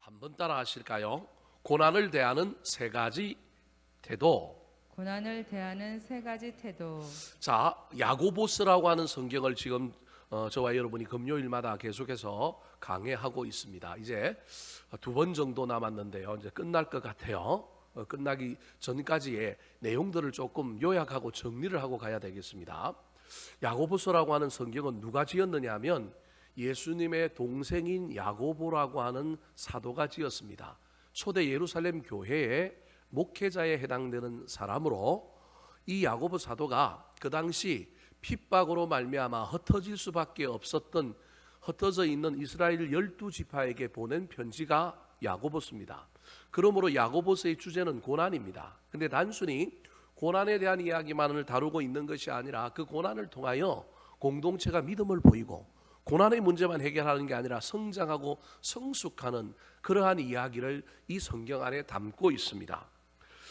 한번 따라 하실까요? 고난을 대하는 세 가지 태도. 고난을 대하는 세 가지 태도. 자, 야고보스라고 하는 성경을 지금 저와 여러분이 금요일마다 계속해서 강해하고 있습니다. 이제 두 번 정도 남았는데요. 이제 끝날 것 같아요. 끝나기 전까지의 내용들을 조금 요약하고 정리를 하고 가야 되겠습니다. 야고보서라고 하는 성경은 누가 지었느냐 하면 예수님의 동생인 야고보라고 하는 사도가 지었습니다. 초대 예루살렘 교회의 목회자에 해당되는 사람으로 이 야고보 사도가 그 당시 핍박으로 말미암아 흩어질 수밖에 없었던 흩어져 있는 이스라엘 12지파에게 보낸 편지가 야고보서입니다. 그러므로 야고보서의 주제는 고난입니다. 근데 단순히 고난에 대한 이야기만을 다루고 있는 것이 아니라 그 고난을 통하여 공동체가 믿음을 보이고 고난의 문제만 해결하는 게 아니라 성장하고 성숙하는 그러한 이야기를 이 성경 안에 담고 있습니다.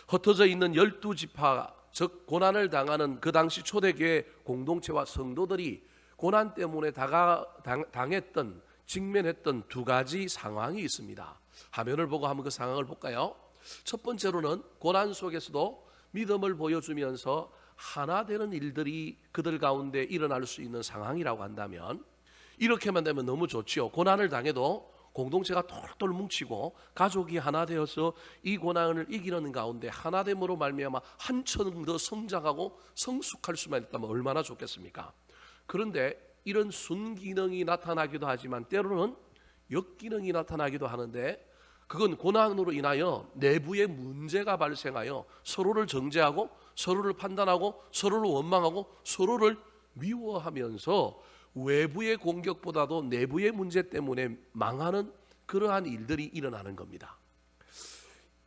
흩어져 있는 12지파, 즉 고난을 당하는 그 당시 초대교회 공동체와 성도들이 고난 때문에 당했던, 직면했던 두 가지 상황이 있습니다. 화면을 보고 한번 그 상황을 볼까요? 첫 번째로는 고난 속에서도 믿음을 보여주면서 하나 되는 일들이 그들 가운데 일어날 수 있는 상황이라고 한다면, 이렇게만 되면 너무 좋지요. 고난을 당해도 공동체가 똘똘 뭉치고 가족이 하나 되어서 이 고난을 이기는 가운데 하나됨으로 말미암아 한층 더 성장하고 성숙할 수만 있다면 얼마나 좋겠습니까? 그런데 이런 순기능이 나타나기도 하지만 때로는 역기능이 나타나기도 하는데, 그건 고난으로 인하여 내부의 문제가 발생하여 서로를 정죄하고 서로를 판단하고 서로를 원망하고 서로를 미워하면서 외부의 공격보다도 내부의 문제 때문에 망하는 그러한 일들이 일어나는 겁니다.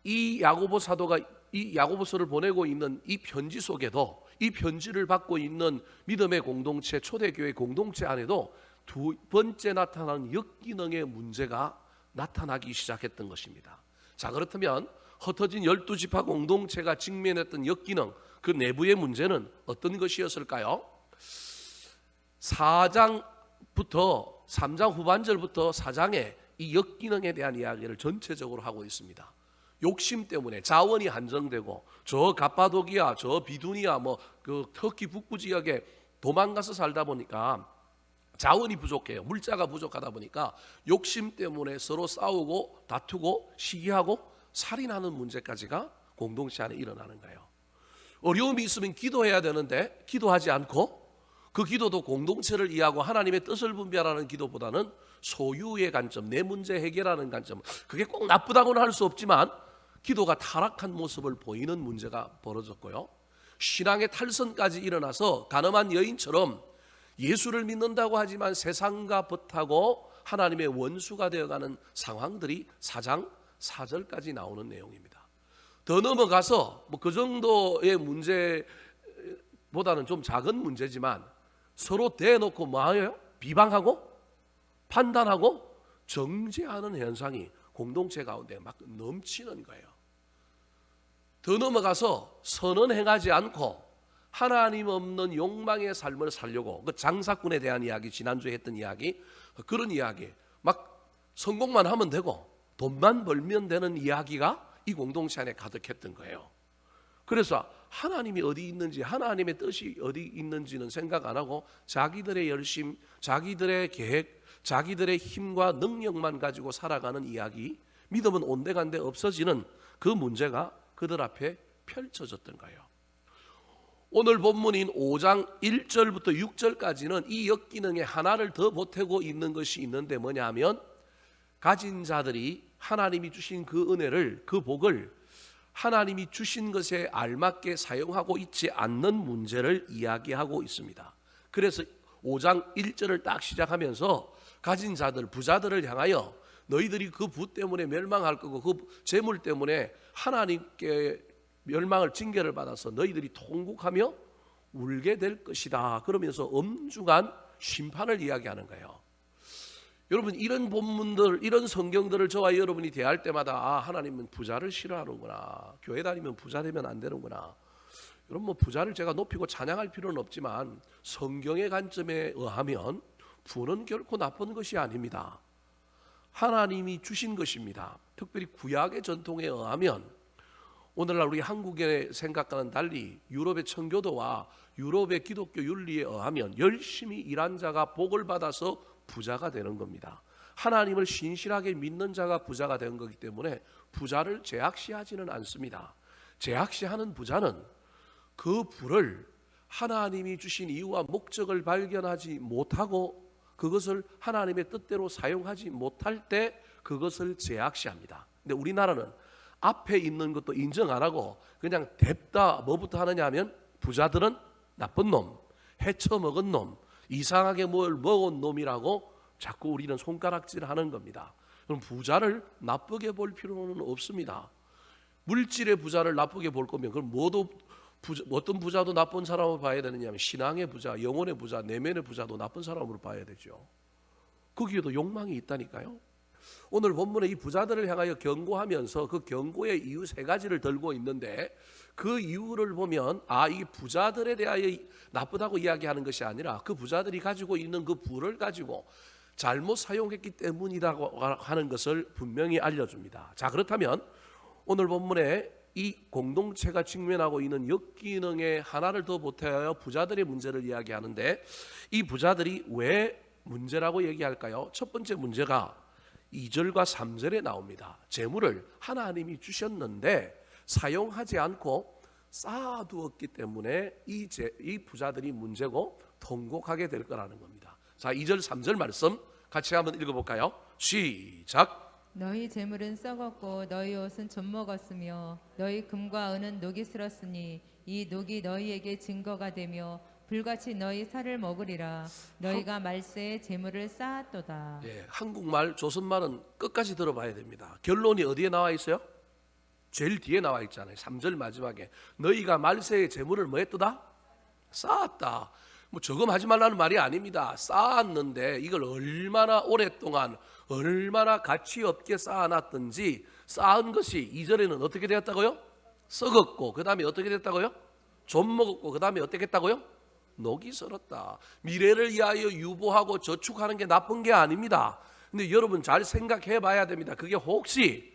이 야고보 사도가 이 야고보서를 보내고 있는 이 편지 속에도, 이 편지를 받고 있는 믿음의 공동체, 초대교회 공동체 안에도 두 번째 나타나는 역기능의 문제가 나타나기 시작했던 것입니다. 자, 그렇다면 흩어진 12지파 공동체가 직면했던 역기능, 그 내부의 문제는 어떤 것이었을까요? 4장부터 3장 후반절부터 4장에 이 역기능에 대한 이야기를 전체적으로 하고 있습니다. 욕심 때문에 자원이 한정되고 저 갑바도기아, 저 비두니아, 그 터키 북부 지역에 도망가서 살다 보니까 자원이 부족해요. 물자가 부족하다 보니까 욕심 때문에 서로 싸우고 다투고 시기하고 살인하는 문제까지가 공동체 안에 일어나는 거예요. 어려움이 있으면 기도해야 되는데 기도하지 않고, 그 기도도 공동체를 이해하고 하나님의 뜻을 분별하는 기도보다는 소유의 관점, 내 문제 해결하는 관점, 그게 꼭 나쁘다고는 할 수 없지만 기도가 타락한 모습을 보이는 문제가 벌어졌고요. 신앙의 탈선까지 일어나서 가늠한 여인처럼 예수를 믿는다고 하지만 세상과 벗하고 하나님의 원수가 되어가는 상황들이 4장 4절까지 나오는 내용입니다. 더 넘어가서 그 정도의 문제보다는 좀 작은 문제지만 서로 대놓고 뭐예요? 비방하고 판단하고 정죄하는 현상이 공동체 가운데 막 넘치는 거예요. 더 넘어가서 선은 행하지 않고 하나님 없는 욕망의 삶을 살려고, 그 장사꾼에 대한 이야기, 지난주에 했던 이야기, 그런 이야기, 막 성공만 하면 되고 돈만 벌면 되는 이야기가 이 공동체 안에 가득했던 거예요. 그래서 하나님이 어디 있는지, 하나님의 뜻이 어디 있는지는 생각 안 하고 자기들의 열심, 자기들의 계획, 자기들의 힘과 능력만 가지고 살아가는 이야기, 믿음은 온데간데 없어지는 그 문제가 그들 앞에 펼쳐졌던 거예요. 오늘 본문인 5장 1절부터 6절까지는 이 역기능의 하나를 더 보태고 있는 것이 있는데 뭐냐 하면, 가진 자들이 하나님이 주신 그 은혜를, 그 복을 하나님이 주신 것에 알맞게 사용하고 있지 않는 문제를 이야기하고 있습니다. 그래서 5장 1절을 딱 시작하면서 가진 자들, 부자들을 향하여 너희들이 그 부 때문에 멸망할 거고 그 재물 때문에 하나님께 멸망을, 징계를 받아서 너희들이 통곡하며 울게 될 것이다, 그러면서 엄중한 심판을 이야기하는 거예요. 여러분, 이런 본문들, 이런 성경들을 저와 여러분이 대할 때마다 하나님은 부자를 싫어하는구나, 교회 다니면 부자 되면 안 되는구나. 여러분, 부자를 제가 높이고 찬양할 필요는 없지만 성경의 관점에 의하면 부는 결코 나쁜 것이 아닙니다. 하나님이 주신 것입니다. 특별히 구약의 전통에 의하면 오늘날 우리 한국의 생각과는 달리 유럽의 청교도와 유럽의 기독교 윤리에 의하면 열심히 일한 자가 복을 받아서 부자가 되는 겁니다. 하나님을 신실하게 믿는 자가 부자가 되는 거기 때문에 부자를 제약시하지는 않습니다. 제약시하는 부자는 그 부를 하나님이 주신 이유와 목적을 발견하지 못하고 그것을 하나님의 뜻대로 사용하지 못할 때 그것을 제약시합니다. 근데 우리나라는 앞에 있는 것도 인정 안 하고 그냥 뎁다 뭐부터 하느냐 하면 부자들은 나쁜 놈, 해쳐먹은 놈, 이상하게 뭘 먹은 놈이라고 자꾸 우리는 손가락질하는 겁니다. 그럼 부자를 나쁘게 볼 필요는 없습니다. 물질의 부자를 나쁘게 볼 거면 그럼 어떤 부자도 나쁜 사람으로 봐야 되느냐면 신앙의 부자, 영혼의 부자, 내면의 부자도 나쁜 사람으로 봐야 되죠. 거기에도 욕망이 있다니까요. 오늘 본문에 이 부자들을 향하여 경고하면서 그 경고의 이유 3가지를 들고 있는데 그 이유를 보면 이 부자들에 대하여 나쁘다고 이야기하는 것이 아니라 그 부자들이 가지고 있는 그 부를 가지고 잘못 사용했기 때문이라고 하는 것을 분명히 알려줍니다. 자, 그렇다면 오늘 본문에 이 공동체가 직면하고 있는 역기능의 하나를 더 보태어 부자들의 문제를 이야기하는데 이 부자들이 왜 문제라고 얘기할까요? 첫 번째 문제가 2절과 3절에 나옵니다. 재물을 하나님이 주셨는데 사용하지 않고 쌓아두었기 때문에 이 부자들이 문제고 통곡하게 될 거라는 겁니다. 자, 2절 3절 말씀 같이 한번 읽어볼까요? 시작. 너희 재물은 썩었고 너희 옷은 좀 먹었으며 너희 금과 은은 녹이 슬었으니 이 녹이 너희에게 증거가 되며 불같이 너희 살을 먹으리라. 너희가 말세에 재물을 쌓았도다. 한국말 조선말은 끝까지 들어봐야 됩니다. 결론이 어디에 나와 있어요? 제일 뒤에 나와 있잖아요. 3절 마지막에 너희가 말세에 재물을 뭐 했도다? 쌓았다. 뭐 저금하지 말라는 말이 아닙니다. 쌓았는데 이걸 얼마나 오랫동안 얼마나 가치 없게 쌓아놨든지 쌓은 것이 2절에는 어떻게 되었다고요? 썩었고 그 다음에 어떻게 됐다고요? 좀 먹었고 그 다음에 어떻게 했다고요? 녹이 슬었다. 미래를 위하여 유보하고 저축하는 게 나쁜 게 아닙니다. 근데 여러분 잘 생각해 봐야 됩니다. 그게 혹시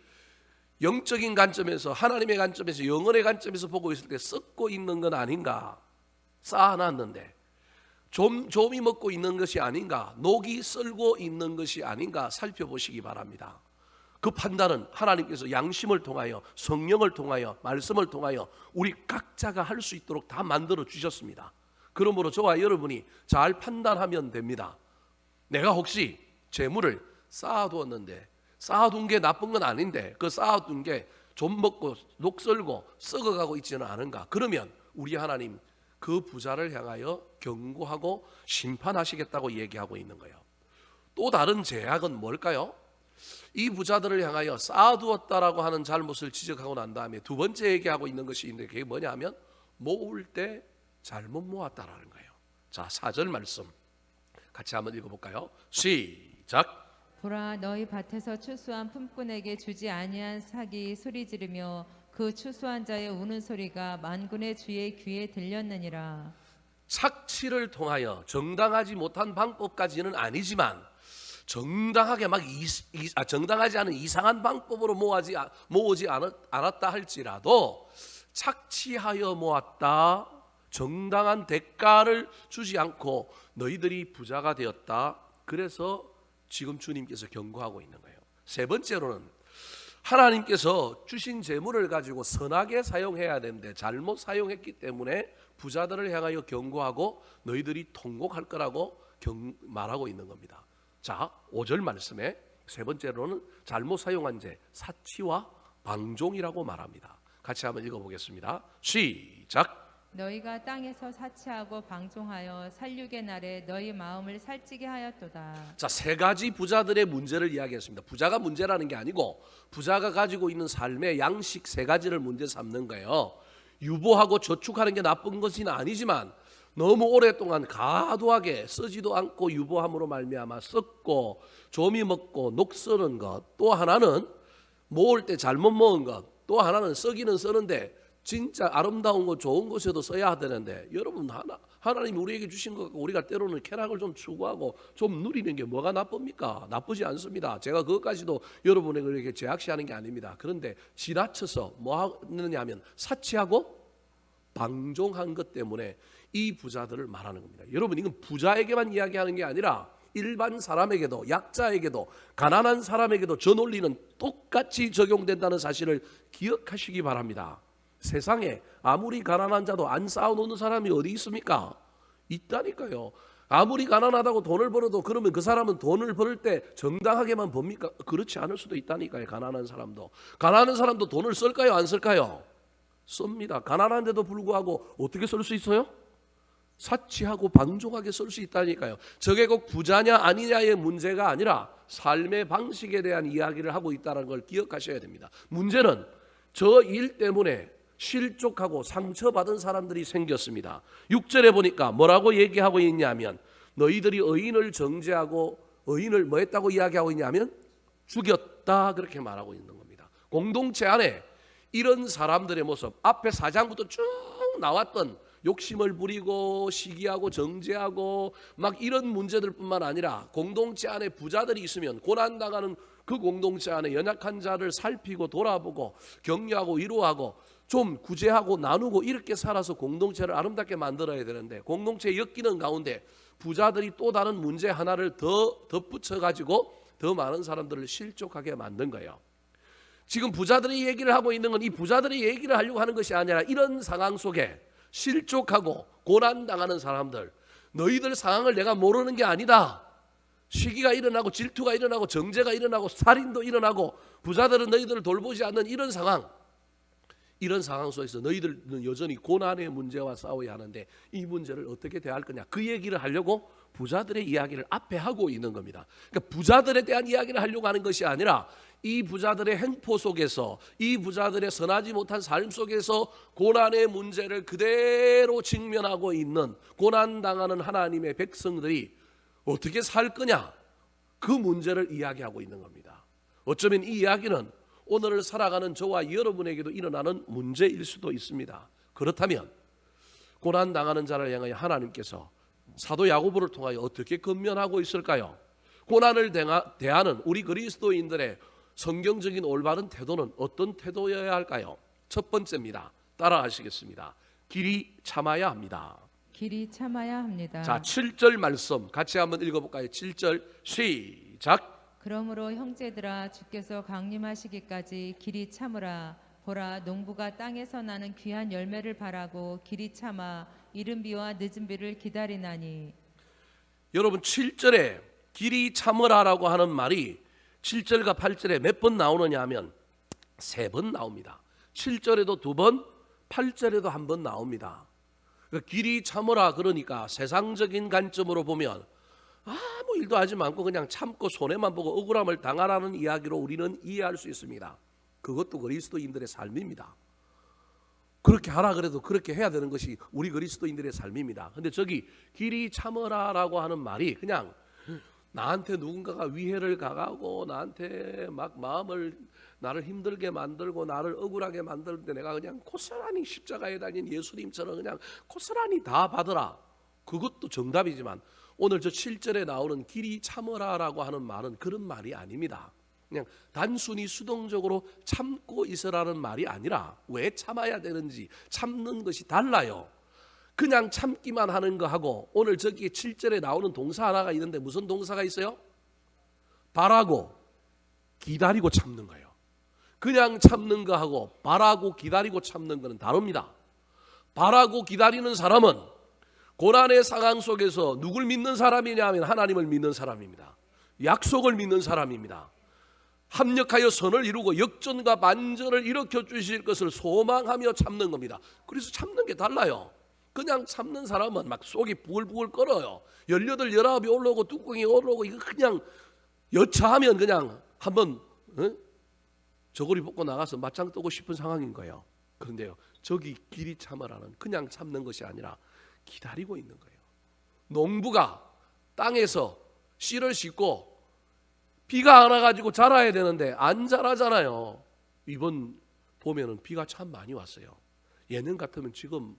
영적인 관점에서 하나님의 관점에서 영혼의 관점에서 보고 있을 때 썩고 있는 건 아닌가? 쌓아놨는데 좀이 먹고 있는 것이 아닌가? 녹이 썰고 있는 것이 아닌가? 살펴보시기 바랍니다. 그 판단은 하나님께서 양심을 통하여 성령을 통하여 말씀을 통하여 우리 각자가 할 수 있도록 다 만들어 주셨습니다. 그러므로 저와 여러분이 잘 판단하면 됩니다. 내가 혹시 재물을 쌓아두었는데 쌓아둔 게 나쁜 건 아닌데 그 쌓아둔 게 좀 먹고 녹슬고 썩어가고 있지는 않은가? 그러면 우리 하나님 그 부자를 향하여 경고하고 심판하시겠다고 얘기하고 있는 거예요. 또 다른 제약은 뭘까요? 이 부자들을 향하여 쌓아두었다라고 하는 잘못을 지적하고 난 다음에 두 번째 얘기하고 있는 것이 있는데 그게 뭐냐면 모을 때 잘못 모았다라는 거예요. 자, 4절 말씀 같이 한번 읽어볼까요? 시작. 보라 너희 밭에서 추수한 품꾼에게 주지 아니한 삭이 소리 지르며 그 추수한 자의 우는 소리가 만군의 주의 귀에 들렸느니라. 착취를 통하여 정당하지 못한 방법까지는 아니지만 정당하게 정당하지 않은 이상한 방법으로 모으지 않았다 할지라도 착취하여 모았다. 정당한 대가를 주지 않고 너희들이 부자가 되었다. 그래서 지금 주님께서 경고하고 있는 거예요. 세 번째로는 하나님께서 주신 재물을 가지고 선하게 사용해야 되는데 잘못 사용했기 때문에 부자들을 향하여 경고하고 너희들이 통곡할 거라고 말하고 있는 겁니다. 자, 5절 말씀에 세 번째로는 잘못 사용한 죄, 사치와 방종이라고 말합니다. 같이 한번 읽어보겠습니다. 시작. 너희가 땅에서 사치하고 방종하여 살육의 날에 너희 마음을 살찌게 하였도다. 자, 3가지 부자들의 문제를 이야기했습니다. 부자가 문제라는 게 아니고 부자가 가지고 있는 삶의 양식 3가지를 문제 삼는 거예요. 유보하고 저축하는 게 나쁜 것은 아니지만 너무 오랫동안 과도하게 쓰지도 않고 유보함으로 말미암아 썩고 조미 먹고 녹슬은 것, 또 하나는 모을 때 잘못 모은 것, 또 하나는 쓰기는 쓰는데 진짜 아름다운 거 좋은 곳에도 써야 되는데 여러분 하나님이 우리에게 주신 것 우리가 때로는 쾌락을 좀 추구하고 좀 누리는 게 뭐가 나쁩니까? 나쁘지 않습니다. 제가 그것까지도 여러분에게 제약시하는 게 아닙니다. 그런데 지나쳐서 뭐 하느냐 하면 사치하고 방종한 것 때문에 이 부자들을 말하는 겁니다. 여러분, 이건 부자에게만 이야기하는 게 아니라 일반 사람에게도, 약자에게도, 가난한 사람에게도 저 논리는 똑같이 적용된다는 사실을 기억하시기 바랍니다. 세상에 아무리 가난한 자도 안 쌓아놓는 사람이 어디 있습니까? 있다니까요. 아무리 가난하다고 돈을 벌어도 그러면 그 사람은 돈을 벌 때 정당하게만 법니까? 그렇지 않을 수도 있다니까요. 가난한 사람도 돈을 쓸까요? 안 쓸까요? 씁니다. 가난한데도 불구하고 어떻게 쓸 수 있어요? 사치하고 방종하게 쓸 수 있다니까요. 저게 꼭 부자냐 아니냐의 문제가 아니라 삶의 방식에 대한 이야기를 하고 있다는 걸 기억하셔야 됩니다. 문제는 저 일 때문에 실족하고 상처받은 사람들이 생겼습니다. 6절에 보니까 뭐라고 얘기하고 있냐면 너희들이 의인을 정죄하고 의인을 뭐 했다고 이야기하고 있냐면 죽였다, 그렇게 말하고 있는 겁니다. 공동체 안에 이런 사람들의 모습, 앞에 4장부터 쭉 나왔던 욕심을 부리고 시기하고 정죄하고 막 이런 문제들뿐만 아니라 공동체 안에 부자들이 있으면 고난당하는 그 공동체 안에 연약한 자를 살피고 돌아보고 격려하고 위로하고 좀 구제하고 나누고 이렇게 살아서 공동체를 아름답게 만들어야 되는데, 공동체에 엮이는 가운데 부자들이 또 다른 문제 하나를 더 덧붙여 가지고 더 많은 사람들을 실족하게 만든 거예요. 지금 부자들이 얘기를 하고 있는 건 이 부자들이 얘기를 하려고 하는 것이 아니라 이런 상황 속에 실족하고 고난당하는 사람들, 너희들 상황을 내가 모르는 게 아니다. 시기가 일어나고 질투가 일어나고 정죄가 일어나고 살인도 일어나고 부자들은 너희들을 돌보지 않는 이런 상황 속에서 너희들은 여전히 고난의 문제와 싸워야 하는데 이 문제를 어떻게 대할 거냐, 그 얘기를 하려고 부자들의 이야기를 앞에 하고 있는 겁니다. 그러니까 부자들에 대한 이야기를 하려고 하는 것이 아니라 이 부자들의 행포 속에서, 이 부자들의 선하지 못한 삶 속에서 고난의 문제를 그대로 직면하고 있는 고난당하는 하나님의 백성들이 어떻게 살 거냐, 그 문제를 이야기하고 있는 겁니다. 어쩌면 이 이야기는 오늘을 살아가는 저와 여러분에게도 일어나는 문제일 수도 있습니다. 그렇다면 고난당하는 자를 향하여 하나님께서 사도 야고보를 통하여 어떻게 건면하고 있을까요? 고난을 대하는 우리 그리스도인들의 성경적인 올바른 태도는 어떤 태도여야 할까요? 첫 번째입니다. 따라하시겠습니다. 길이 참아야 합니다. 길이 참아야 합니다. 자, 7절 말씀 같이 한번 읽어볼까요? 7절 시작. 그러므로 형제들아, 주께서 강림하시기까지 길이 참으라. 보라, 농부가 땅에서 나는 귀한 열매를 바라고 길이 참아 이른 비와 늦은 비를 기다리나니. 여러분, 7절에 길이 참으라라고 하는 말이 7절과 8절에 몇 번 나오느냐 하면 3번 나옵니다. 7절에도 2번, 8절에도 1번 나옵니다. 길이 참으라 그러니까 세상적인 관점으로 보면 아무 일도 하지 않고 그냥 참고 손해만 보고 억울함을 당하라는 이야기로 우리는 이해할 수 있습니다. 그것도 그리스도인들의 삶입니다. 그렇게 하라 그래도 그렇게 해야 되는 것이 우리 그리스도인들의 삶입니다. 근데 저기 길이 참으라라고 하는 말이 그냥 나한테 누군가가 위해를 가하고 나한테 막 나를 힘들게 만들고 나를 억울하게 만들때 내가 그냥 고스란히 십자가에 달린 예수님처럼 그냥 고스란히 다 받으라, 그것도 정답이지만 오늘 저 7절에 나오는 길이 참으라라고 하는 말은 그런 말이 아닙니다. 그냥 단순히 수동적으로 참고 있으라는 말이 아니라 왜 참아야 되는지 참는 것이 달라요. 그냥 참기만 하는 거하고 오늘 저기 7절에 나오는 동사 하나가 있는데 무슨 동사가 있어요? 바라고 기다리고 참는 거예요. 그냥 참는 거하고 바라고 기다리고 참는 거는 다릅니다. 바라고 기다리는 사람은 고난의 상황 속에서 누굴 믿는 사람이냐 하면 하나님을 믿는 사람입니다. 약속을 믿는 사람입니다. 합력하여 선을 이루고 역전과 반전을 일으켜 주실 것을 소망하며 참는 겁니다. 그래서 참는 게 달라요. 그냥 참는 사람은 막 속이 부글부글 끓어요. 18, 19이 올라오고 뚜껑이 올라오고 이거 그냥 여차하면 그냥 한번 저고리 벗고 나가서 맞짱 뜨고 싶은 상황인 거예요. 그런데요, 저기 길이 참으라는 그냥 참는 것이 아니라 기다리고 있는 거예요. 농부가 땅에서 씨를 싣고 비가 안 와가지고 자라야 되는데 안 자라잖아요. 이번 봄에는 비가 참 많이 왔어요. 예년 같으면 지금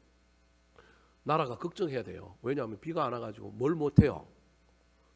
나라가 걱정해야 돼요. 왜냐하면 비가 안 와가지고 뭘 못해요.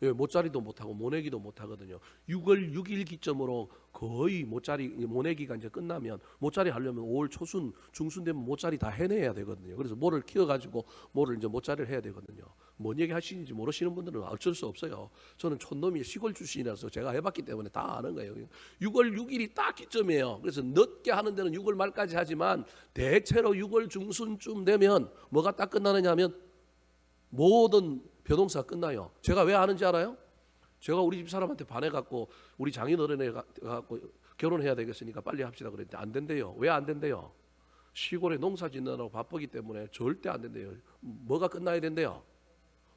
예, 모짜리도 못하고 모내기도 못하거든요. 6월 6일 기점으로 거의 모내기가 이제 끝나면 모짜리 하려면 5월 초순 중순 되면 모짜리 다 해내야 되거든요. 그래서 모를 키워가지고 모를 이제 모짜리를 해야 되거든요. 뭔 얘기 하시는지 모르시는 분들은 어쩔 수 없어요. 저는 촌놈이 시골 출신이라서 제가 해봤기 때문에 다 아는 거예요. 6월 6일이 딱 기점이에요. 그래서 늦게 하는 데는 6월 말까지 하지만 대체로 6월 중순쯤 되면 뭐가 딱 끝나느냐 하면 모든 벼농사 끝나요. 제가 왜 아는지 알아요? 제가 우리 집 사람한테 반해갖고 우리 장인어른에 갖고 결혼해야 되겠으니까 빨리 합시다 그랬는데 안 된대요. 왜 안 된대요? 시골에 농사 짓느라고 바쁘기 때문에 절대 안 된대요. 뭐가 끝나야 된대요?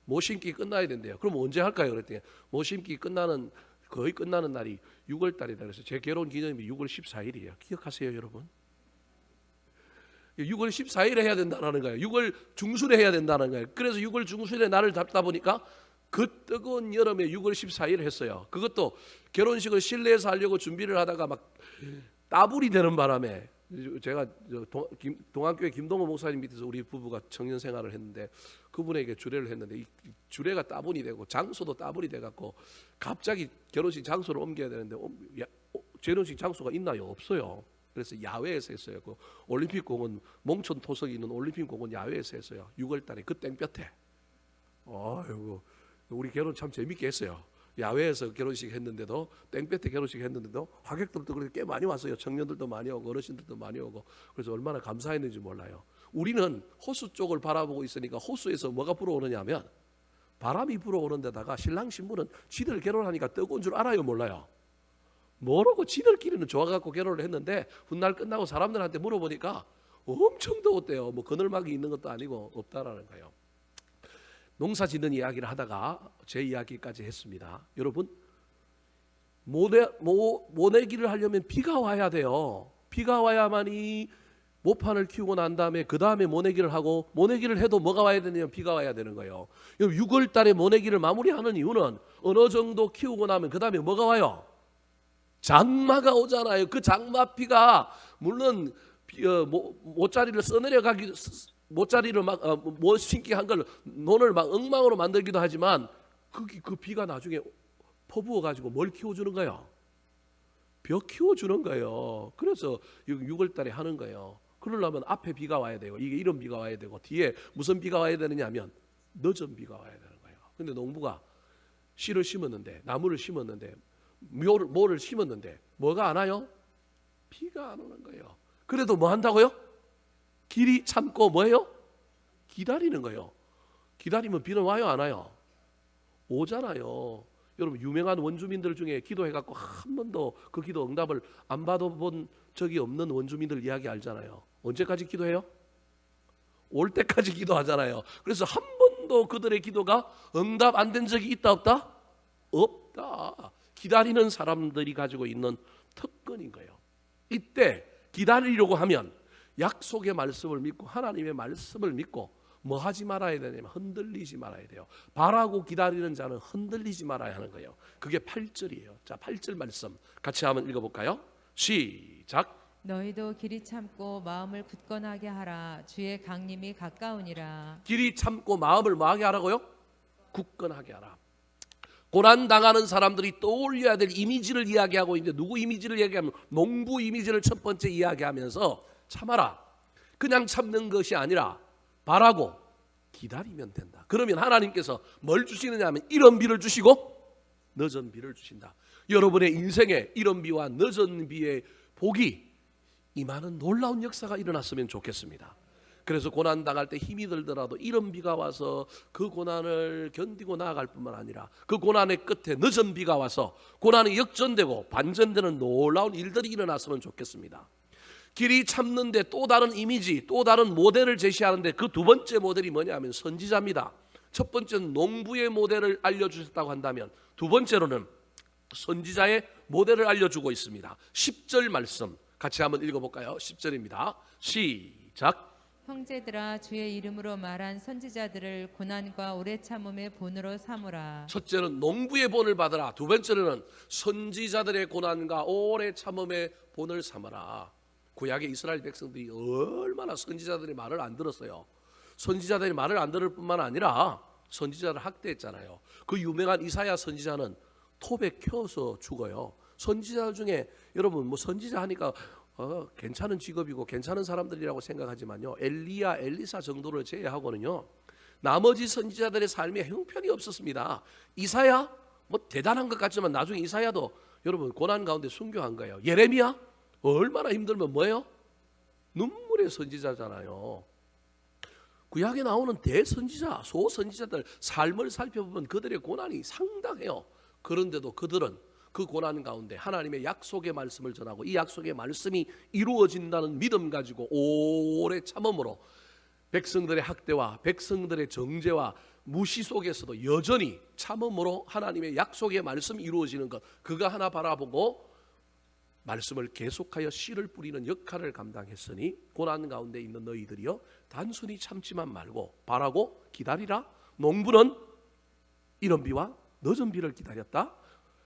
모 심기 끝나야 된대요. 그럼 언제 할까요? 그랬더니 모 심기 거의 끝나는 날이 6월 달이다. 그래서 제 결혼 기념일이 6월 14일이에요. 기억하세요, 여러분? 6월 14일에 해야 된다는 거예요. 6월 중순에 해야 된다는 거예요. 그래서 6월 중순에 날을 잡다 보니까 그 뜨거운 여름에 6월 14일을 했어요. 그것도 결혼식을 실내에서 하려고 준비를 하다가 막 따블이 되는 바람에 제가 동안교회 김동호 목사님 밑에서 우리 부부가 청년 생활을 했는데 그분에게 주례를 했는데 이 주례가 따분이 되고 장소도 따분이 돼갖고 갑자기 결혼식 장소를 옮겨야 되는데 결혼식 장소가 있나요? 없어요. 그래서 야외에서 했어요. 그 올림픽공원 몽촌 토석이 있는 올림픽공원 야외에서 했어요. 6월달에 그 땡볕에. 아이고 우리 결혼 참 재밌게 했어요. 야외에서 결혼식 했는데도 땡볕에 결혼식 했는데도 하객들도 그렇게 꽤 많이 왔어요. 청년들도 많이 오고 어르신들도 많이 오고 그래서 얼마나 감사했는지 몰라요. 우리는 호수 쪽을 바라보고 있으니까 호수에서 뭐가 불어오느냐면 바람이 불어오는 데다가 신랑 신부는 지들 결혼하니까 뜨거운 줄 알아요, 몰라요? 모르고 지들끼리는 좋아갖고 결혼을 했는데 훗날 끝나고 사람들한테 물어보니까 엄청 더웠대요. 뭐 그늘막이 있는 것도 아니고 없다라는 거예요. 농사 짓는 이야기를 하다가 제 이야기까지 했습니다. 여러분 모내기를 하려면 비가 와야 돼요. 비가 와야만이 모판을 키우고 난 다음에 그 다음에 모내기를 하고 모내기를 해도 뭐가 와야 되냐면 비가 와야 되는 거예요. 6월 달에 모내기를 마무리하는 이유는 어느 정도 키우고 나면 그 다음에 뭐가 와요? 장마가 오잖아요. 그 장마비가 물론 모짜리를 써내려가기 모짜리를 막 못 심기 한 걸 논을 막 엉망으로 만들기도 하지만 그 비가 나중에 퍼부어 가지고 뭘 키워주는 거예요? 벼 키워주는 거예요. 그래서 6월 달에 하는 거예요. 그러려면 앞에 비가 와야 되고 이게 이런 비가 와야 되고 뒤에 무슨 비가 와야 되느냐 하면 늦은 비가 와야 되는 거예요. 근데 농부가 씨를 심었는데 나무를 심었는데 모를 심었는데 뭐가 안 와요? 비가 안 오는 거예요. 그래도 뭐 한다고요? 길이 참고 뭐예요? 기다리는 거예요. 기다리면 비는 와요, 안 와요? 오잖아요. 여러분 유명한 원주민들 중에 기도해갖고 한 번도 그 기도 응답을 안 받아본 적이 없는 원주민들 이야기 알잖아요. 언제까지 기도해요? 올 때까지 기도하잖아요. 그래서 한 번도 그들의 기도가 응답 안 된 적이 있다 없다? 없다. 기다리는 사람들이 가지고 있는 특권인 거예요. 이때 기다리려고 하면 약속의 말씀을 믿고 하나님의 말씀을 믿고 뭐 하지 말아야 되냐면 흔들리지 말아야 돼요. 바라고 기다리는 자는 흔들리지 말아야 하는 거예요. 그게 8절이에요. 자, 8절 말씀 같이 한번 읽어볼까요? 시작. 너희도 길이 참고 마음을 굳건하게 하라. 주의 강림이 가까우니라. 길이 참고 마음을 뭐하게 하라고요? 굳건하게 하라. 고난당하는 사람들이 떠올려야 될 이미지를 이야기하고 있는데 누구 이미지를 이야기하면 농부 이미지를 첫 번째 이야기하면서 참아라. 그냥 참는 것이 아니라 바라고 기다리면 된다. 그러면 하나님께서 뭘 주시느냐 하면 이런 비를 주시고 늦은 비를 주신다. 여러분의 인생에 이런 비와 늦은 비의 복이 임하는 놀라운 역사가 일어났으면 좋겠습니다. 그래서 고난 당할 때 힘이 들더라도 이런 비가 와서 그 고난을 견디고 나아갈 뿐만 아니라 그 고난의 끝에 늦은 비가 와서 고난이 역전되고 반전되는 놀라운 일들이 일어났으면 좋겠습니다. 길이 참는데 또 다른 이미지, 또 다른 모델을 제시하는데 그 두 번째 모델이 뭐냐 하면 선지자입니다. 첫 번째는 농부의 모델을 알려주셨다고 한다면 두 번째로는 선지자의 모델을 알려주고 있습니다. 10절 말씀 같이 한번 읽어볼까요? 10절입니다. 시작. 형제들아 주의 이름으로 말한 선지자들을 고난과 오래 참음의 본으로 삼으라. 첫째는 농부의 본을 받으라. 두 번째는 선지자들의 고난과 오래 참음의 본을 삼아라. 구약의 이스라엘 백성들이 얼마나 선지자들의 말을 안 들었어요. 선지자들이 말을 안 들을 뿐만 아니라 선지자를 학대했잖아요. 그 유명한 이사야 선지자는 톱에 켜서 죽어요. 선지자 중에 여러분 뭐 선지자 하니까 괜찮은 직업이고 괜찮은 사람들이라고 생각하지만요, 엘리야 엘리사 정도를 제외하고는요 나머지 선지자들의 삶에 형편이 없었습니다. 이사야 뭐 대단한 것 같지만 나중에 이사야도 여러분 고난 가운데 순교한 거예요. 예레미야 얼마나 힘들면 뭐예요? 눈물의 선지자잖아요. 구약에 나오는 대선지자, 소선지자들 삶을 살펴보면 그들의 고난이 상당해요. 그런데도 그들은 그 고난 가운데 하나님의 약속의 말씀을 전하고 이 약속의 말씀이 이루어진다는 믿음 가지고 오래 참음으로 백성들의 학대와 백성들의 정죄와 무시 속에서도 여전히 참음으로 하나님의 약속의 말씀이 이루어지는 것, 그거 하나 바라보고 말씀을 계속하여 씨를 뿌리는 역할을 감당했으니 고난 가운데 있는 너희들이여 단순히 참지만 말고 바라고 기다리라. 농부는 이른 비와 늦은 비를 기다렸다.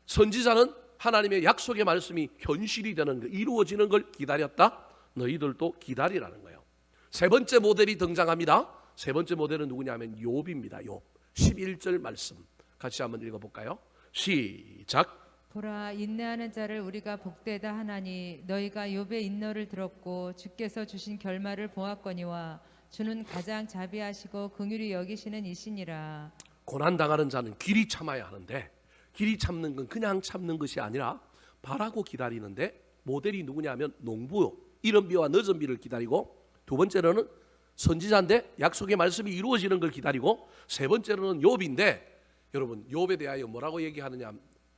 선지자는 하나님의 약속의 말씀이 현실이 되는 것, 이루어지는 걸 기다렸다. 너희들도 기다리라는 거예요. 세 번째 모델이 등장합니다. 세 번째 모델은 누구냐면 욥입니다. 욥 11절 말씀 같이 한번 읽어볼까요? 시작. 보라, 인내하는 자를 우리가 복되다 하나니 너희가 욥의 인너를 들었고 주께서 주신 결말을 보았거니와 주는 가장 자비하시고 긍휼히 여기시는 이시니라. 고난 당하는 자는 길이 참아야 하는데, 길이 참는 건 그냥 참는 것이 아니라 바라고 기다리는데, 모델이 누구냐면 농부, 이른 비와 늦은 비를 기다리고, 두 번째로는 선지자인데 약속의 말씀이 이루어지는 걸 기다리고, 세 번째로는 욥인데, 여러분 욥에 대하여 뭐라고 얘기하느냐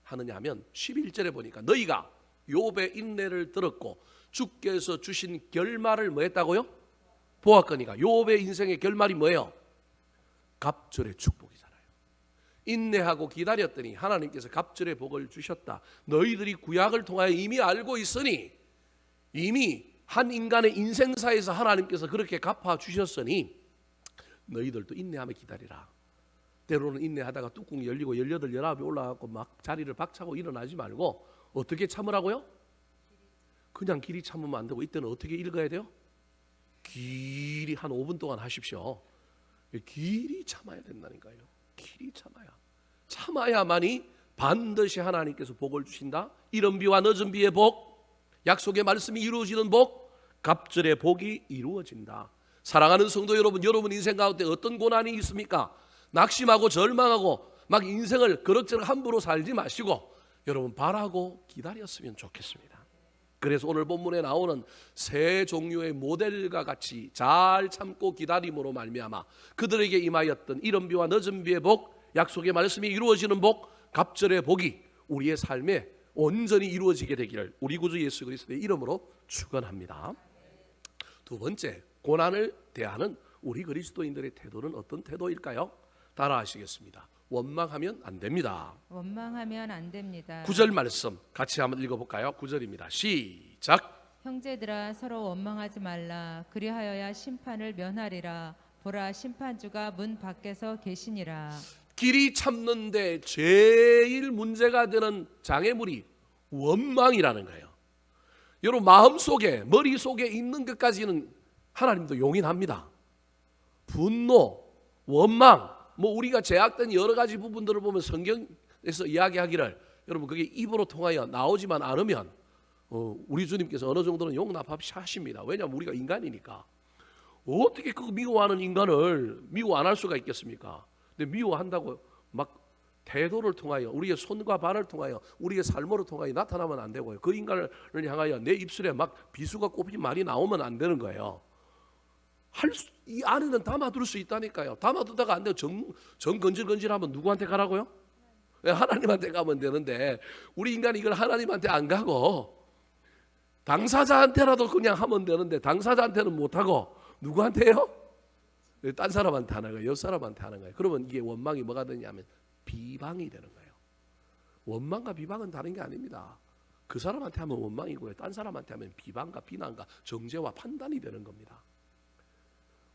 하면 11절에 보니까 너희가 욥의 인내를 들었고 주께서 주신 결말을 뭐 했다고요? 보았거니와. 욥의 인생의 결말이 뭐예요? 갑절의 축복이잖아요. 인내하고 기다렸더니 하나님께서 갑절의 복을 주셨다. 너희들이 구약을 통하여 이미 알고 있으니, 이미 한 인간의 인생사에서 하나님께서 그렇게 갚아주셨으니 너희들도 인내하며 기다리라. 때로는 인내하다가 뚜껑이 열리고 18, 19이 올라가고 막 자리를 박차고 일어나지 말고 어떻게 참으라고요? 그냥 길이 참으면 안 되고 이때는 어떻게 읽어야 돼요? 길이 한 5분 동안 하십시오. 길이 참아야 된다니까요. 길이 참아야만이 반드시 하나님께서 복을 주신다. 이른 비와 늦은 비의 복, 약속의 말씀이 이루어지는 복, 갑절의 복이 이루어진다. 사랑하는 성도 여러분, 여러분 인생 가운데 어떤 고난이 있습니까? 낙심하고 절망하고 막 인생을 그럭저럭 함부로 살지 마시고 여러분 바라고 기다렸으면 좋겠습니다. 그래서 오늘 본문에 나오는 세 종류의 모델과 같이 잘 참고 기다림으로 말미암아 그들에게 임하였던 이른 비와 늦은 비의 복, 약속의 말씀이 이루어지는 복, 갑절의 복이 우리의 삶에 온전히 이루어지게 되기를 우리 구주 예수 그리스도의 이름으로 축원합니다. 두 번째, 고난을 대하는 우리 그리스도인들의 태도는 어떤 태도일까요? 따라하시겠습니다. 원망하면 안 됩니다. 원망하면 안 됩니다. 9절 말씀 같이 한번 읽어볼까요? 9절입니다. 시작. 형제들아, 서로 원망하지 말라. 그리하여야 심판을 면하리라. 보라, 심판주가 문 밖에서 계시니라. 길이 참는데 제일 문제가 되는 장애물이 원망이라는 거예요. 여러분 마음속에, 머릿속에 있는 것까지는 하나님도 용인합니다. 분노, 원망, 뭐 우리가 제약된 여러 가지 부분들을 보면 성경에서 이야기하기를, 여러분 그게 입으로 통하여 나오지만 않으면 우리 주님께서 어느 정도는 용납하십니다. 왜냐하면 우리가 인간이니까. 어떻게 그 미워하는 인간을 미워 안 할 수가 있겠습니까? 근데 미워한다고 막 태도를 통하여, 우리의 손과 발을 통하여, 우리의 삶으로 통하여 나타나면 안 되고요. 그 인간을 향하여 내 입술에 막 비수가 꼽힌 말이 나오면 안 되는 거예요. 이 안에는 담아둘 수 있다니까요. 담아두다가 안 되고 정 건질건질하면 누구한테 가라고요? 하나님한테 가면 되는데 우리 인간이 이걸 하나님한테 안 가고 당사자한테라도 그냥 하면 되는데 당사자한테는 못하고 누구한테요? 딴 사람한테 하는 거예요. 옆 사람한테 하는 거예요. 그러면 이게 원망이 뭐가 되냐면 비방이 되는 거예요. 원망과 비방은 다른 게 아닙니다. 그 사람한테 하면 원망이고요. 딴 사람한테 하면 비방과 비난과 정죄와 판단이 되는 겁니다.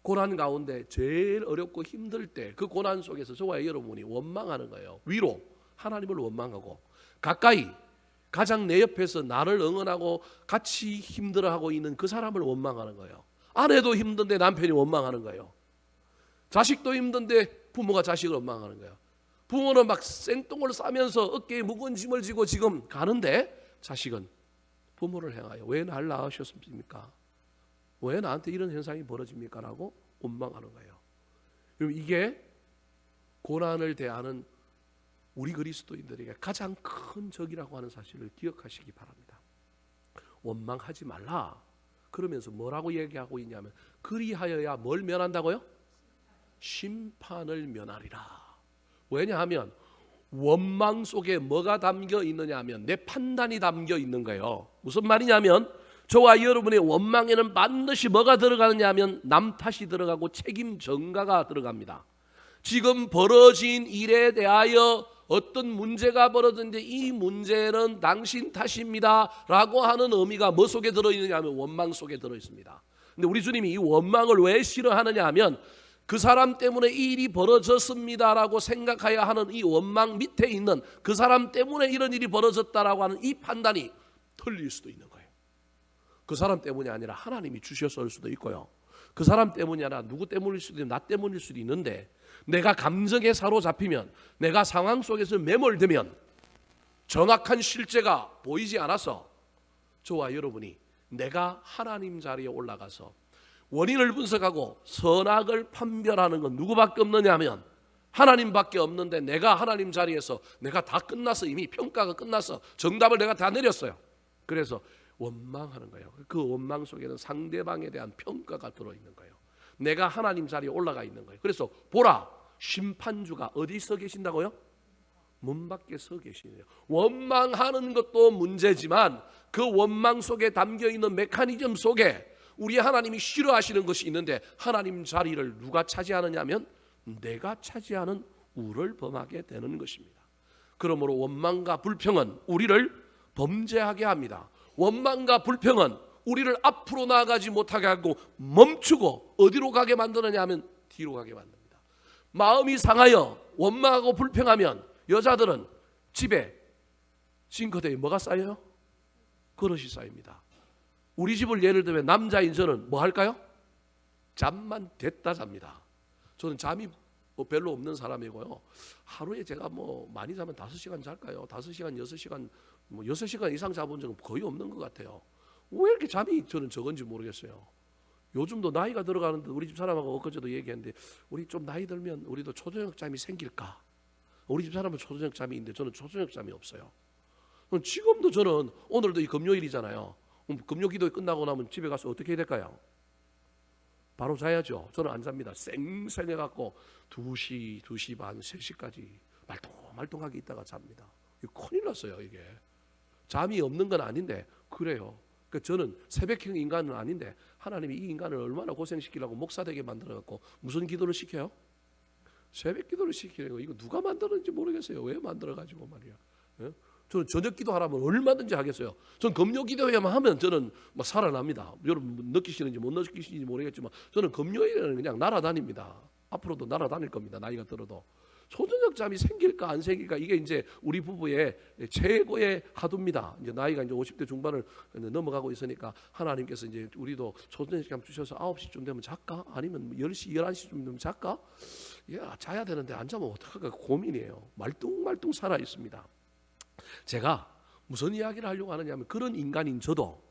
고난 가운데 제일 어렵고 힘들 때 그 고난 속에서 저와 여러분이 원망하는 거예요. 위로 하나님을 원망하고, 가까이 가장 내 옆에서 나를 응원하고 같이 힘들어하고 있는 그 사람을 원망하는 거예요. 아내도 힘든데 남편이 원망하는 거예요. 자식도 힘든데 부모가 자식을 원망하는 거예요. 부모는 막 생똥을 싸면서 어깨에 무거운 짐을 지고 지금 가는데 자식은 부모를 향하여 왜 날 낳으셨습니까? 왜 나한테 이런 현상이 벌어집니까? 라고 원망하는 거예요. 그럼 이게 고난을 대하는 우리 그리스도인들에게 가장 큰 적이라고 하는 사실을 기억하시기 바랍니다. 원망하지 말라. 그러면서 뭐라고 얘기하고 있냐면 그리하여야 뭘 면한다고요? 심판을 면하리라. 왜냐하면 원망 속에 뭐가 담겨 있느냐 하면 내 판단이 담겨 있는 거예요. 무슨 말이냐면 저와 여러분의 원망에는 반드시 뭐가 들어가느냐 하면 남 탓이 들어가고 책임 전가가 들어갑니다. 지금 벌어진 일에 대하여 어떤 문제가 벌어졌는데 이 문제는 당신 탓입니다 라고 하는 의미가 뭐 속에 들어있느냐 하면 원망 속에 들어있습니다. 근데 우리 주님이 이 원망을 왜 싫어하느냐 하면 그 사람 때문에 이 일이 벌어졌습니다라고 생각해야 하는 이 원망 밑에 있는 그 사람 때문에 이런 일이 벌어졌다라고 하는 이 판단이 틀릴 수도 있는 거예요. 그 사람 때문이 아니라 하나님이 주셨을 수도 있고요. 그 사람 때문이 아니라 누구 때문일 수도 있고 나 때문일 수도 있는데 내가 감정에 사로잡히면 내가 상황 속에서 매몰되면 정확한 실제가 보이지 않아서 저와 여러분이 내가 하나님 자리에 올라가서 원인을 분석하고 선악을 판별하는 건 누구밖에 없느냐 하면 하나님밖에 없는데 내가 하나님 자리에서 내가 다 끝났어. 이미 평가가 끝났어. 정답을 내가 다 내렸어요. 그래서 원망하는 거예요. 그 원망 속에는 상대방에 대한 평가가 들어있는 거예요. 내가 하나님 자리에 올라가 있는 거예요. 그래서 보라, 심판주가 어디 서 계신다고요? 문 밖에 서 계시네요. 원망하는 것도 문제지만 그 원망 속에 담겨있는 메커니즘 속에 우리 하나님이 싫어하시는 것이 있는데 하나님 자리를 누가 차지하느냐 하면 내가 차지하는 우를 범하게 되는 것입니다. 그러므로 원망과 불평은 우리를 범죄하게 합니다. 원망과 불평은 우리를 앞으로 나아가지 못하게 하고 멈추고 어디로 가게 만드느냐 하면 뒤로 가게 만듭니다. 마음이 상하여 원망하고 불평하면 여자들은 집에 싱크대에 뭐가 쌓여요? 그릇이 쌓입니다. 우리 집을 예를 들면 남자인 저는 뭐 할까요? 잠만 됐다 잡니다. 저는 잠이 별로 없는 사람이고요. 하루에 제가 많이 자면 5시간 잘까요? 5시간, 6시간, 6시간 이상 자본 적은 거의 없는 것 같아요. 왜 이렇게 잠이 저는 적은지 모르겠어요. 요즘도 나이가 들어가는데 우리 집 사람하고 엊그제도 얘기했는데 우리 좀 나이 들면 우리도 초저녁 잠이 생길까? 우리 집 사람은 초저녁 잠이 있는데 저는 초저녁 잠이 없어요. 지금도 저는 오늘도 이 금요일이잖아요. 금요 기도 끝나고 나면 집에 가서 어떻게 해야 될까요? 바로 자야죠. 저는 안 잡니다. 쌩쌩해갖고 2시, 2시 반, 3시까지 말똥말똥하게 있다가 잡니다. 이거 큰일 났어요. 이게 잠이 없는 건 아닌데 그래요. 그러니까 저는 새벽형 인간은 아닌데 하나님이 이 인간을 얼마나 고생시키려고 목사되게 만들어갖고 무슨 기도를 시켜요? 새벽 기도를 시키는 거. 이거 누가 만들었는지 모르겠어요. 왜 만들어가지고 말이야. 예? 저는 저녁 기도하라면 얼마든지 하겠어요. 저는 금요 기도회만 하면 저는 막 살아납니다. 여러분 느끼시는지 못 느끼시는지 모르겠지만 저는 금요일에는 그냥 날아다닙니다. 앞으로도 날아다닐 겁니다. 나이가 들어도. 초저녁 잠이 생길까 안 생길까 이게 이제 우리 부부의 최고의 하도입니다. 이제 나이가 이제 50대 중반을 넘어가고 있으니까 하나님께서 이제 우리도 초저녁 잠 주셔서 9시쯤 되면 잘까? 아니면 10시, 11시쯤 되면 잘까? 야, 자야 되는데 안 자면 어떡할까 고민이에요. 말똥말똥 살아 있습니다. 제가 무슨 이야기를 하려고 하느냐면 그런 인간인 저도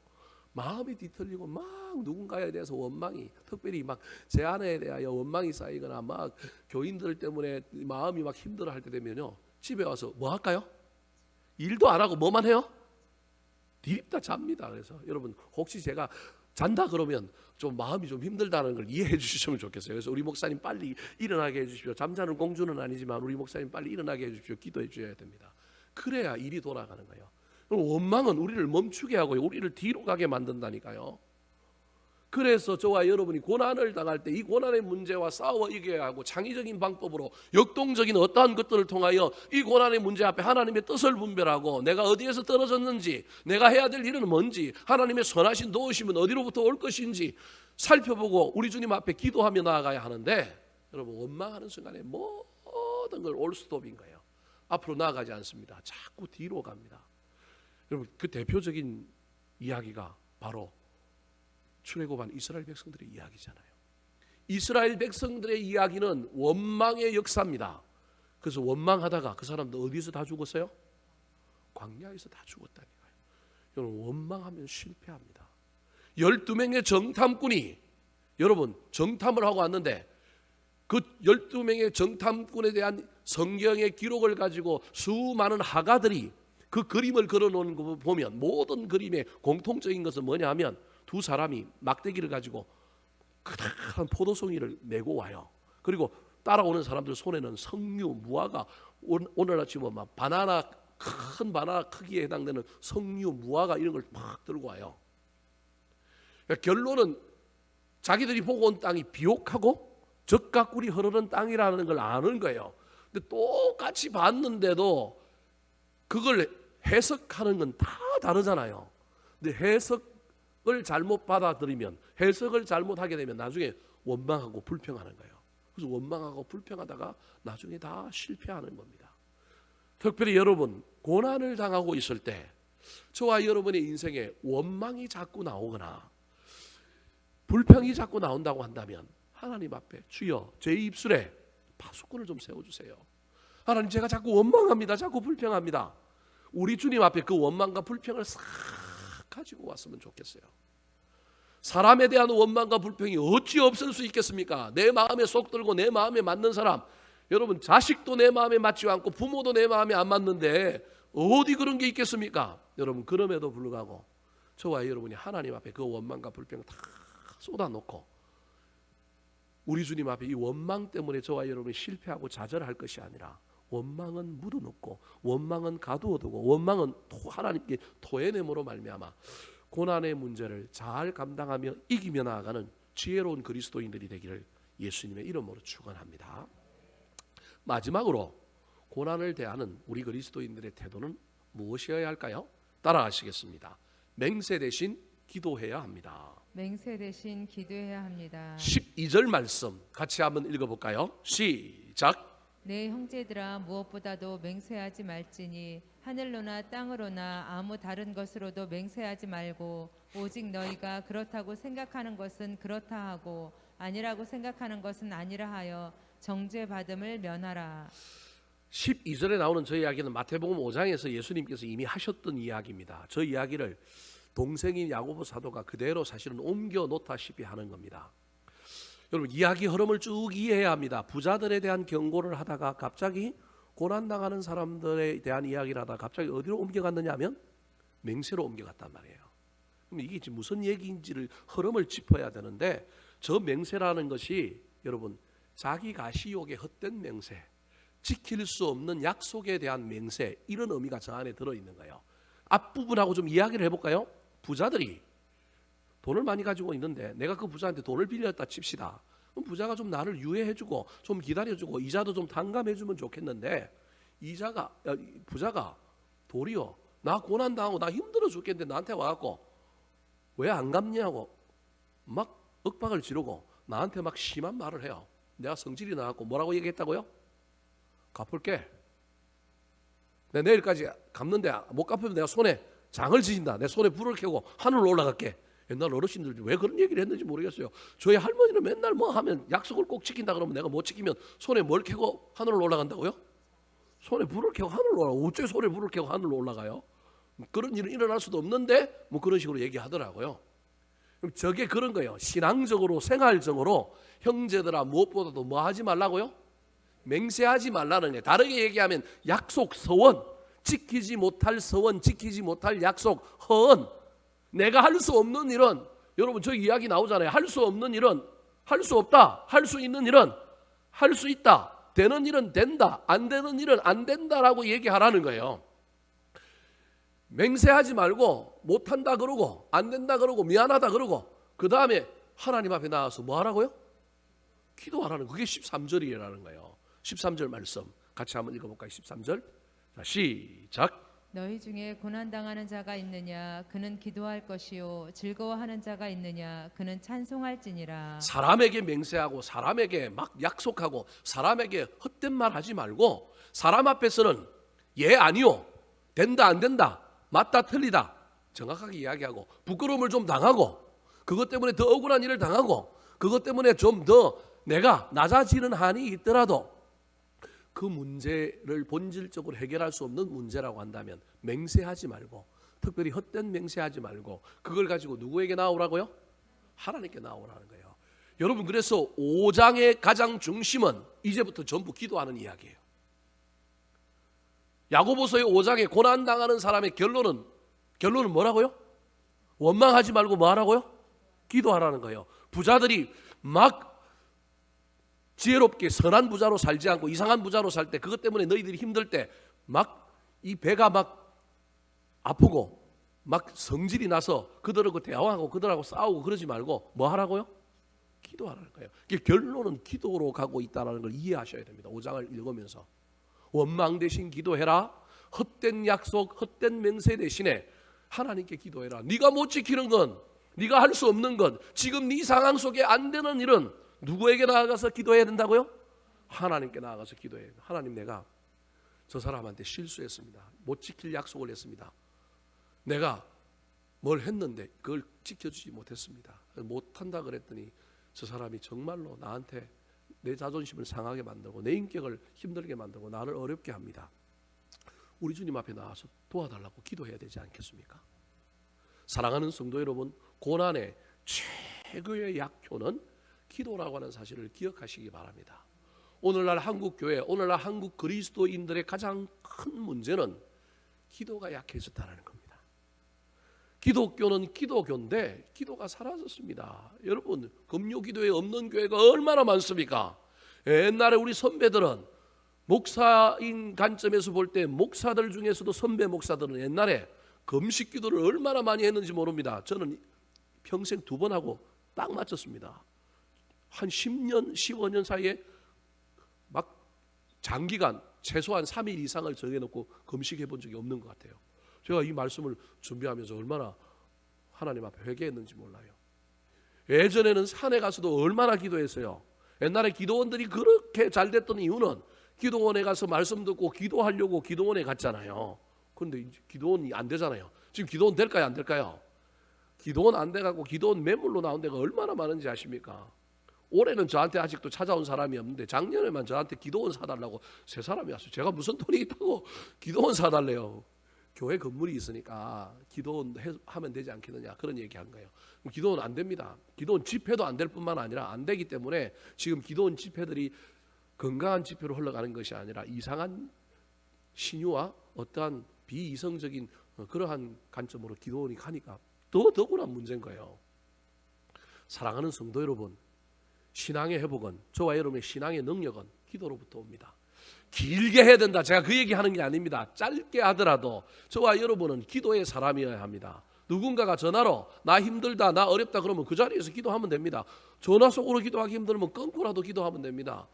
마음이 뒤틀리고 막 누군가에 대해서 원망이 특별히 막 제 아내에 대하여 원망이 쌓이거나 막 교인들 때문에 마음이 막 힘들어 할 때 되면요 집에 와서 뭐 할까요? 일도 안 하고 뭐만 해요? 디립다 잡니다. 그래서 여러분 혹시 제가 잔다 그러면 좀 마음이 좀 힘들다는 걸 이해해 주시면 좋겠어요. 그래서 우리 목사님 빨리 일어나게 해 주십시오. 잠자는 공주는 아니지만 우리 목사님 빨리 일어나게 해 주십시오. 기도해 주셔야 됩니다. 그래야 일이 돌아가는 거예요. 원망은 우리를 멈추게 하고 우리를 뒤로 가게 만든다니까요. 그래서 저와 여러분이 고난을 당할 때 이 고난의 문제와 싸워 이겨야 하고 창의적인 방법으로 역동적인 어떠한 것들을 통하여 이 고난의 문제 앞에 하나님의 뜻을 분별하고 내가 어디에서 떨어졌는지 내가 해야 될 일은 뭔지 하나님의 선하신 도우심은 어디로부터 올 것인지 살펴보고 우리 주님 앞에 기도하며 나아가야 하는데 여러분 원망하는 순간에 모든 걸 올스톱인 거예요. 앞으로 나아가지 않습니다. 자꾸 뒤로 갑니다. 여러분 그 대표적인 이야기가 바로 출애굽한 이스라엘 백성들의 이야기잖아요. 이스라엘 백성들의 이야기는 원망의 역사입니다. 그래서 원망하다가 그 사람들 어디서 다 죽었어요? 광야에서 다 죽었다니까요. 여러분, 원망하면 실패합니다. 12명의 정탐꾼이 여러분 정탐을 하고 왔는데 그 12명의 정탐꾼에 대한 성경의 기록을 가지고 수많은 화가들이 그 그림을 그려놓은 거 보면 모든 그림의 공통적인 것은 뭐냐 하면 두 사람이 막대기를 가지고 크다란 포도송이를 메고 와요. 그리고 따라오는 사람들 손에는 석류, 무화과, 오늘날 치면 막 바나나, 큰 바나나 크기에 해당되는 석류, 무화과 이런 걸 막 들고 와요. 그러니까 결론은 자기들이 보고 온 땅이 비옥하고 적과 꿀이 흐르는 땅이라는 걸 아는 거예요. 근데 똑같이 봤는데도 그걸 해석하는 건 다 다르잖아요. 근데 해석을 잘못 받아들이면, 해석을 잘못하게 되면 나중에 원망하고 불평하는 거예요. 그래서 원망하고 불평하다가 나중에 다 실패하는 겁니다. 특별히 여러분 고난을 당하고 있을 때 저와 여러분의 인생에 원망이 자꾸 나오거나 불평이 자꾸 나온다고 한다면 하나님 앞에 주여 제 입술에 파수꾼을 좀 세워주세요. 하나님 제가 자꾸 원망합니다. 자꾸 불평합니다. 우리 주님 앞에 그 원망과 불평을 싹 가지고 왔으면 좋겠어요. 사람에 대한 원망과 불평이 어찌 없을 수 있겠습니까? 내 마음에 쏙 들고 내 마음에 맞는 사람, 여러분 자식도 내 마음에 맞지 않고 부모도 내 마음에 안 맞는데 어디 그런 게 있겠습니까? 여러분 그럼에도 불구하고 저와 여러분이 하나님 앞에 그 원망과 불평을 다 쏟아놓고 우리 주님 앞에 이 원망 때문에 저와 여러분이 실패하고 좌절할 것이 아니라 원망은 묻어놓고 원망은 가두어두고 원망은 하나님께 토해냄으로 말미암아 고난의 문제를 잘 감당하며 이기며 나아가는 지혜로운 그리스도인들이 되기를 예수님의 이름으로 축원합니다. 마지막으로 고난을 대하는 우리 그리스도인들의 태도는 무엇이어야 할까요? 따라하시겠습니다. 맹세 대신 기도해야 합니다. 맹세 대신 기도해야 합니다. 12절 말씀 같이 한번 읽어볼까요? 시작. 내 형제들아 무엇보다도 맹세하지 말지니 하늘로나 땅으로나 아무 다른 것으로도 맹세하지 말고 오직 너희가 그렇다고 생각하는 것은 그렇다 하고 아니라고 생각하는 것은 아니라 하여 정죄받음을 면하라. 12절에 나오는 저 이야기는 마태복음 5장에서 예수님께서 이미 하셨던 이야기입니다. 저 이야기를 동생인 야고보 사도가 그대로 사실은 옮겨 놓다시피 하는 겁니다. 여러분 이야기 흐름을 쭉 이해해야 합니다. 부자들에 대한 경고를 하다가 갑자기 고난당하는 사람들에 대한 이야기를 하다가 갑자기 어디로 옮겨갔느냐 하면 맹세로 옮겨갔단 말이에요. 그럼 이게 지금 무슨 얘기인지를 흐름을 짚어야 되는데 저 맹세라는 것이 여러분 자기 가시욕의 헛된 맹세, 지킬 수 없는 약속에 대한 맹세 이런 의미가 저 안에 들어있는 거예요. 앞부분하고 좀 이야기를 해볼까요? 부자들이 돈을 많이 가지고 있는데 내가 그 부자한테 돈을 빌렸다 칩시다. 그럼 부자가 좀 나를 유예해주고 좀 기다려주고 이자도 좀 탕감해주면 좋겠는데 부자가 도리어 나 고난당하고 나 힘들어 죽겠는데 나한테 와갖고 왜 안 갚냐고 막 윽박을 지르고 나한테 막 심한 말을 해요. 내가 성질이 나갖고 뭐라고 얘기했다고요? 갚을게. 내가 내일까지 갚는데 못 갚으면 내가 손에 장을 지진다. 내 손에 불을 켜고 하늘로 올라갈게. 옛날 어르신들 왜 그런 얘기를 했는지 모르겠어요. 저희 할머니는 맨날 뭐 하면 약속을 꼭 지킨다 그러면 내가 못 지키면 손에 뭘 켜고 하늘로 올라간다고요? 손에 불을 켜고 하늘로 올라가요. 어째 손에 불을 켜고 하늘로 올라가요? 그런 일은 일어날 수도 없는데 뭐 그런 식으로 얘기하더라고요. 그럼 저게 그런 거예요. 신앙적으로 생활적으로 형제들아 무엇보다도 뭐 하지 말라고요? 맹세하지 말라는 게 다르게 얘기하면 약속 서원, 지키지 못할 서원, 지키지 못할 약속, 허언, 내가 할 수 없는 일은 여러분 저 이야기 나오잖아요. 할 수 없는 일은 할 수 없다, 할 수 있는 일은 할 수 있다, 되는 일은 된다, 안 되는 일은 안 된다라고 얘기하라는 거예요. 맹세하지 말고 못한다 그러고 안 된다 그러고 미안하다 그러고 그 다음에 하나님 앞에 나와서 뭐 하라고요? 기도하라는 그게 13절이라는 거예요. 13절 말씀 같이 한번 읽어볼까요? 13절 자 시작. 너희 중에 고난당하는 자가 있느냐 그는 기도할 것이요 즐거워하는 자가 있느냐 그는 찬송할지니라. 사람에게 맹세하고 사람에게 막 약속하고 사람에게 헛된 말 하지 말고 사람 앞에서는 예 아니요 된다 안 된다 맞다 틀리다 정확하게 이야기하고 부끄러움을 좀 당하고 그것 때문에 더 억울한 일을 당하고 그것 때문에 좀 더 내가 낮아지는 한이 있더라도 그 문제를 본질적으로 해결할 수 없는 문제라고 한다면 맹세하지 말고, 특별히 헛된 맹세하지 말고 그걸 가지고 누구에게 나오라고요? 하나님께 나오라는 거예요. 여러분, 그래서 5장의 가장 중심은 이제부터 전부 기도하는 이야기예요. 야고보서의 5장에 고난당하는 사람의 결론은 뭐라고요? 원망하지 말고 뭐 하라고요? 기도하라는 거예요. 부자들이 막 지혜롭게 선한 부자로 살지 않고 이상한 부자로 살 때, 그것 때문에 너희들이 힘들 때 막 이 배가 막 아프고 막 성질이 나서 그들하고 대화하고 그들하고 싸우고 그러지 말고 뭐 하라고요? 기도하라는 거예요. 결론은 기도로 가고 있다는 걸 이해하셔야 됩니다. 5장을 읽으면서 원망 대신 기도해라. 헛된 약속, 헛된 맹세 대신에 하나님께 기도해라. 네가 못 지키는 건, 네가 할 수 없는 건, 지금 네 상황 속에 안 되는 일은 누구에게 나아가서 기도해야 된다고요? 하나님께 나아가서 기도해야 돼요. 하나님, 내가 저 사람한테 실수했습니다. 못 지킬 약속을 했습니다. 내가 뭘 했는데 그걸 지켜주지 못했습니다. 못한다 그랬더니 저 사람이 정말로 나한테 내 자존심을 상하게 만들고 내 인격을 힘들게 만들고 나를 어렵게 합니다. 우리 주님 앞에 나와서 도와달라고 기도해야 되지 않겠습니까? 사랑하는 성도 여러분, 고난의 최고의 약효는 기도라고 하는 사실을 기억하시기 바랍니다. 오늘날 한국 교회, 오늘날 한국 그리스도인들의 가장 큰 문제는 기도가 약해졌다는 겁니다. 기독교는 기도교인데 기도가 사라졌습니다. 여러분, 금요기도에 없는 교회가 얼마나 많습니까? 옛날에 우리 선배들은, 목사인 관점에서 볼 때 목사들 중에서도 선배 목사들은 옛날에 금식 기도를 얼마나 많이 했는지 모릅니다. 저는 평생 2번 하고 딱 맞췄습니다. 한 10년, 15년 사이에 막 장기간 최소한 3일 이상을 정해놓고 금식해 본 적이 없는 것 같아요. 제가 이 말씀을 준비하면서 얼마나 하나님 앞에 회개했는지 몰라요. 예전에는 산에 가서도 얼마나 기도했어요. 옛날에 기도원들이 그렇게 잘 됐던 이유는 기도원에 가서 말씀 듣고 기도하려고 기도원에 갔잖아요. 그런데 기도원이 안 되잖아요. 지금 기도원 될까요, 안 될까요? 기도원 안 돼가고 기도원 매물로 나온 데가 얼마나 많은지 아십니까? 올해는 저한테 아직도 찾아온 사람이 없는데 작년에만 저한테 기도원 사달라고 3사람이 왔어요. 제가 무슨 돈이 있다고 기도원 사달래요. 교회 건물이 있으니까 기도원 하면 되지 않겠느냐, 그런 얘기한 거예요. 기도원 안 됩니다. 기도원 집회도 안 될 뿐만 아니라 안 되기 때문에 지금 기도원 집회들이 건강한 집회로 흘러가는 것이 아니라 이상한 신유와 어떠한 비이성적인 그러한 관점으로 기도원이 가니까 더구나 문제인 거예요. 사랑하는 성도 여러분, 신앙의 회복은, 저와 여러분의 신앙의 능력은 기도로부터 옵니다. 길게 해야 된다, 제가 그 얘기하는 게 아닙니다. 짧게 하더라도 저와 여러분은 기도의 사람이어야 합니다. 누군가가 전화로 나 힘들다, 나 어렵다 그러면 그 자리에서 기도하면 됩니다. 전화 속으로 기도하기 힘들면 끊고라도 기도하면 됩니다.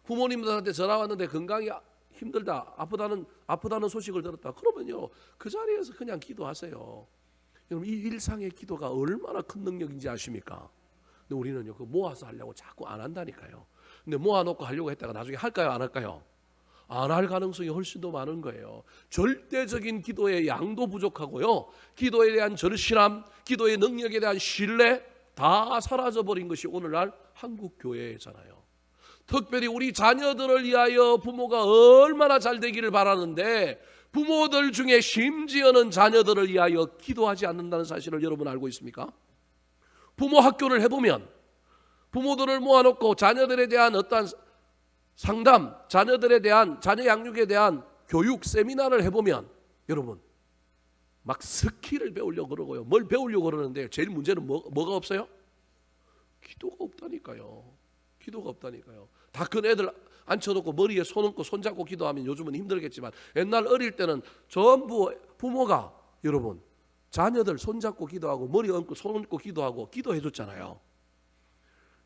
부모님들한테 전화 왔는데 건강이 힘들다, 아프다는 소식을 들었다 그러면요, 그 자리에서 그냥 기도하세요. 여러분, 이 일상의 기도가 얼마나 큰 능력인지 아십니까? 근데 우리는요, 그 모아서 하려고 자꾸 안 한다니까요. 근데 모아놓고 하려고 했다가 나중에 할까요, 안 할까요? 안 할 가능성이 훨씬 더 많은 거예요. 절대적인 기도의 양도 부족하고요, 기도에 대한 절실함, 기도의 능력에 대한 신뢰 다 사라져버린 것이 오늘날 한국 교회잖아요. 특별히 우리 자녀들을 위하여 부모가 얼마나 잘 되기를 바라는데 부모들 중에 심지어는 자녀들을 위하여 기도하지 않는다는 사실을 여러분 알고 있습니까? 부모 학교를 해보면 부모들을 모아놓고 자녀들에 대한 어떠한 상담, 자녀들에 대한, 자녀 양육에 대한 교육 세미나를 해보면 여러분 막 스킬을 배우려고 그러고요, 뭘 배우려고 그러는데 제일 문제는 뭐가 없어요? 기도가 없다니까요. 기도가 없다니까요. 다 큰 애들 앉혀놓고 머리에 손 얹고 손잡고 기도하면 요즘은 힘들겠지만 옛날 어릴 때는 전부 부모가 여러분 자녀들 손잡고 기도하고 머리 얹고 손 얹고 기도하고 기도해 줬잖아요.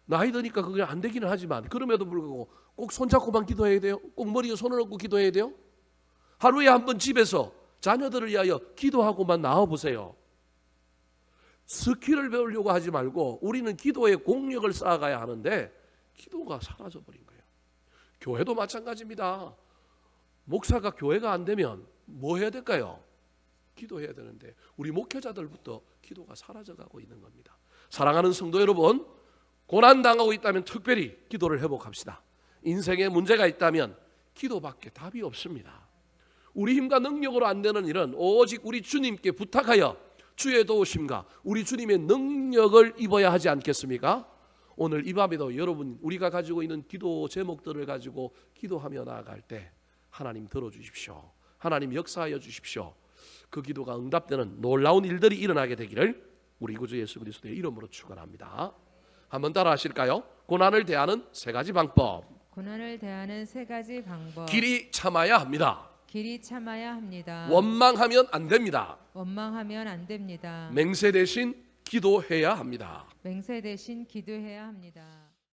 나이 드니까 그게 안 되기는 하지만 그럼에도 불구하고 꼭 손잡고만 기도해야 돼요? 꼭 머리에 손을 얹고 기도해야 돼요? 하루에 한 번 집에서 자녀들을 위하여 기도하고만 나와보세요. 스킬을 배우려고 하지 말고 우리는 기도의 공력을 쌓아가야 하는데 기도가 사라져버린 거예요. 교회도 마찬가지입니다. 목사가 교회가 안 되면 뭐 해야 될까요? 기도해야 되는데 우리 목회자들부터 기도가 사라져가고 있는 겁니다. 사랑하는 성도 여러분, 고난 당하고 있다면 특별히 기도를 회복합시다. 인생에 문제가 있다면 기도밖에 답이 없습니다. 우리 힘과 능력으로 안 되는 일은 오직 우리 주님께 부탁하여 주의 도우심과 우리 주님의 능력을 입어야 하지 않겠습니까? 오늘 이 밤에도 여러분 우리가 가지고 있는 기도 제목들을 가지고 기도하며 나아갈 때 하나님 들어주십시오. 하나님 역사하여 주십시오. 그 기도가 응답되는 놀라운 일들이 일어나게 되기를 우리 구주 예수 그리스도의 이름으로 축원합니다. 한번 따라 하실까요? 고난을 대하는 세 가지 방법. 고난을 대하는 세 가지 방법. 길이 참아야 합니다. 길이 참아야 합니다. 원망하면 안 됩니다. 원망하면 안 됩니다. 맹세 대신 기도해야 합니다. 맹세 대신 기도해야 합니다.